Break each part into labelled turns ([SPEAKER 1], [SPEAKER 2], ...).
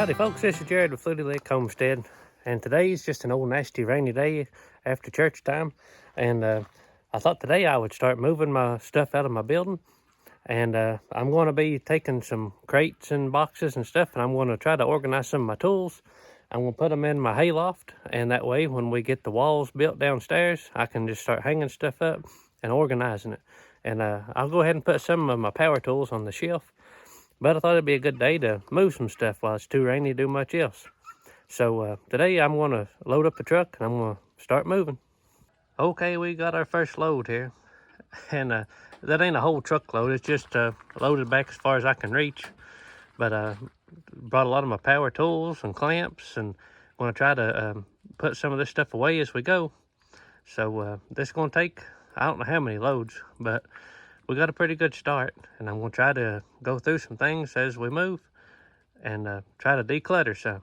[SPEAKER 1] Howdy folks, this is Jared with Fluty Homestead, and today's just an old nasty rainy day after church time, and I thought today I would start moving my stuff out of my building, and I'm going to be taking some crates and boxes and stuff, and I'm going to try to organize some of my tools. I'm going to put them in my hayloft, and that way when we get the walls built downstairs, I can just start hanging stuff up and organizing it. And I'll go ahead and put some of my power tools on the shelf. But I thought it'd be a good day to move some stuff while it's too rainy to do much else. So today I'm going to load up the truck and I'm going to start moving. Okay, we got our first load here. And that ain't a whole truckload. It's just loaded back as far as I can reach. But brought a lot of my power tools and clamps, and I'm going to try to put some of this stuff away as we go. So this is going to take, I don't know how many loads, but we got a pretty good start, and I'm going to try to go through some things as we move and try to declutter some.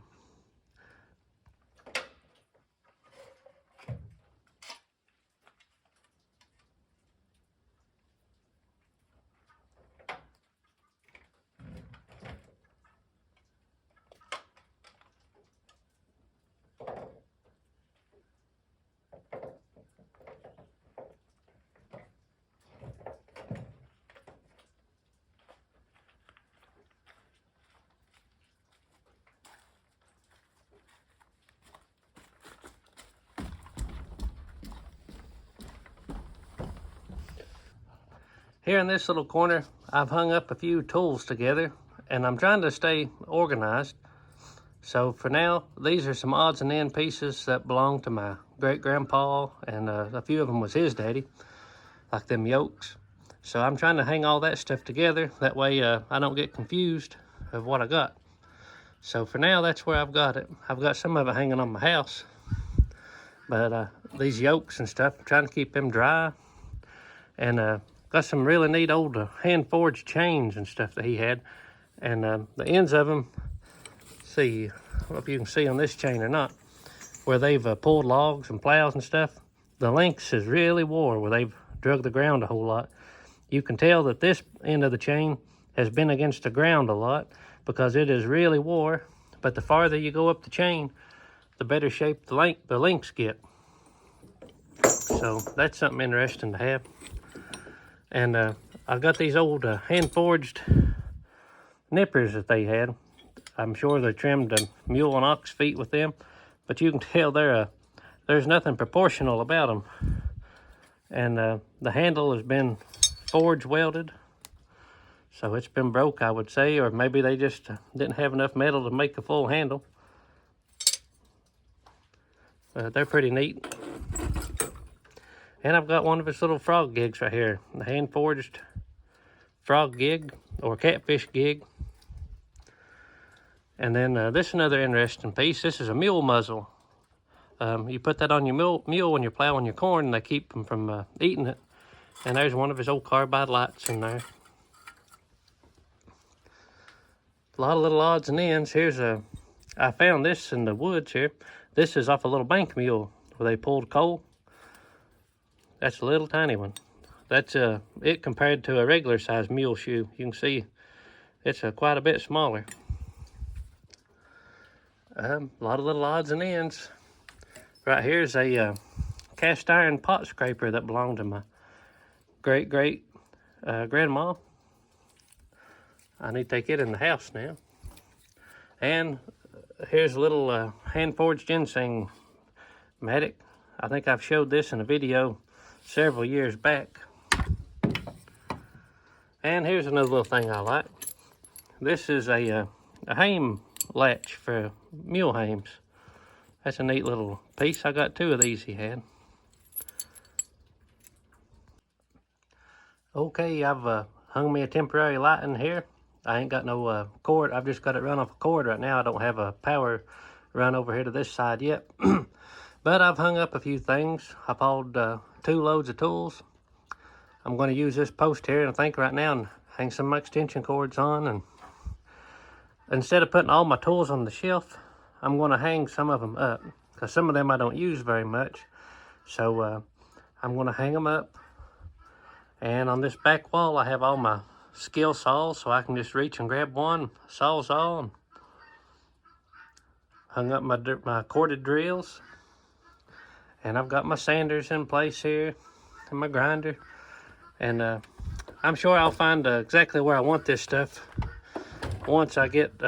[SPEAKER 1] Here in this little corner, I've hung up a few tools together, and I'm trying to stay organized. So for now, these are some odds and end pieces that belong to my great-grandpa, and a few of them was his daddy, like them yokes. So I'm trying to hang all that stuff together. That way I don't get confused of what I got. So for now, that's where I've got it. I've got some of it hanging on my house. But these yokes and stuff, I'm trying to keep them dry. And got some really neat old hand-forged chains and stuff that he had. And the ends of them, see, I don't know if you can see on this chain or not, where they've pulled logs and plows and stuff. The links is really wore where they've drug the ground a whole lot. You can tell that this end of the chain has been against the ground a lot because it is really wore. But the farther you go up the chain, the better shape the links get. So that's something interesting to have. And I've got these old hand-forged nippers that they had. I'm sure they trimmed mule and ox feet with them, but you can tell there's nothing proportional about them. And the handle has been forge welded, so it's been broke, I would say, or maybe they just didn't have enough metal to make a full handle. They're pretty neat. And I've got one of his little frog gigs right here, the hand-forged frog gig or catfish gig. And then this is another interesting piece. This is a mule muzzle. You put that on your mule when you're plowing your corn, and they keep them from eating it. And there's one of his old carbide lights in there. A lot of little odds and ends. I found this in the woods here. This is off a little bank mule where they pulled coal. That's a little tiny one. That's it compared to a regular size mule shoe. You can see it's quite a bit smaller. A lot of little odds and ends. Right here's a cast iron pot scraper that belonged to my great grandma. I need to take it in the house now. And here's a little hand-forged ginseng mattock. I think I've showed this in a video several years back. And here's another little thing I like. This is a hame latch for mule hames. That's a neat little piece. I got two of these he had. Okay, I've hung me a temporary light in here. I ain't got no cord. I've just got it run off a cord right now. I don't have a power run over here to this side yet. But I've hung up a few things. I hauled 2 loads of tools. I'm going to use this post here, and I think right now, and hang some extension cords on. And instead of putting all my tools on the shelf, I'm going to hang some of them up, because some of them I don't use very much. So I'm going to hang them up. And on this back wall, I have all my skill saws, so I can just reach and grab one sawzall Hung up my corded drills. And I've got my sanders in place here and my grinder. And I'm sure I'll find exactly where I want this stuff once I get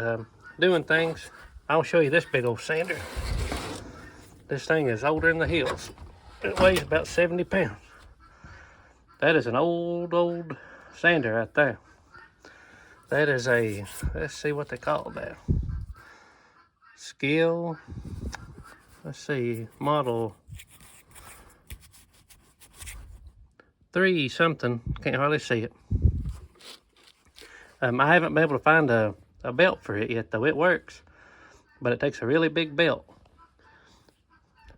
[SPEAKER 1] doing things. I'll show you this big old sander. This thing is older than the hills. It weighs about 70 pounds. That is an old sander right there. That is a, let's see what they call that. Skill, let's see, model 3 something, can't hardly see it. I haven't been able to find a belt for it yet though. It works, but it takes a really big belt.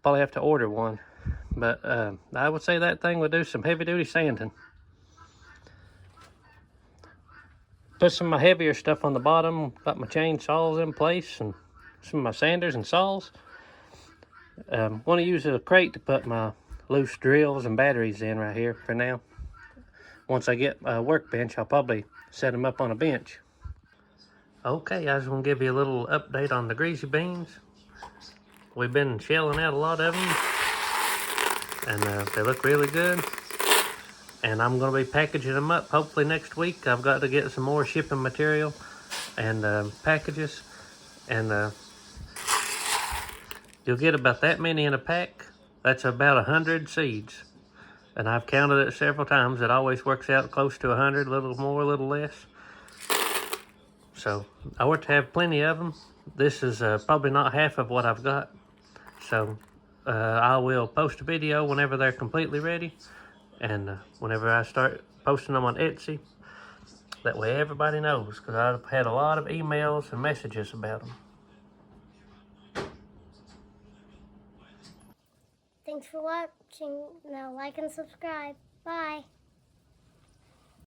[SPEAKER 1] Probably have to order one, but I would say that thing would do some heavy duty sanding. Put some of my heavier stuff on the bottom, got my chainsaws in place and some of my sanders and saws. I'm going to use a crate to put my loose drills and batteries in right here for now. Once I get a workbench, I'll probably set them up on a bench. Okay, I just want to give you a little update on the greasy beans. We've been shelling out a lot of them, and they look really good. And I'm going to be packaging them up hopefully next week. I've got to get some more shipping material and packages, and you'll get about that many in a pack. That's about 100 seeds, and I've counted it several times. It always works out close to 100, a little more, a little less. So I want to have plenty of them. This is probably not half of what I've got. So I will post a video whenever they're completely ready, and whenever I start posting them on Etsy. That way everybody knows, because I've had a lot of emails and messages about them.
[SPEAKER 2] Thanks for watching. Now like and subscribe. Bye.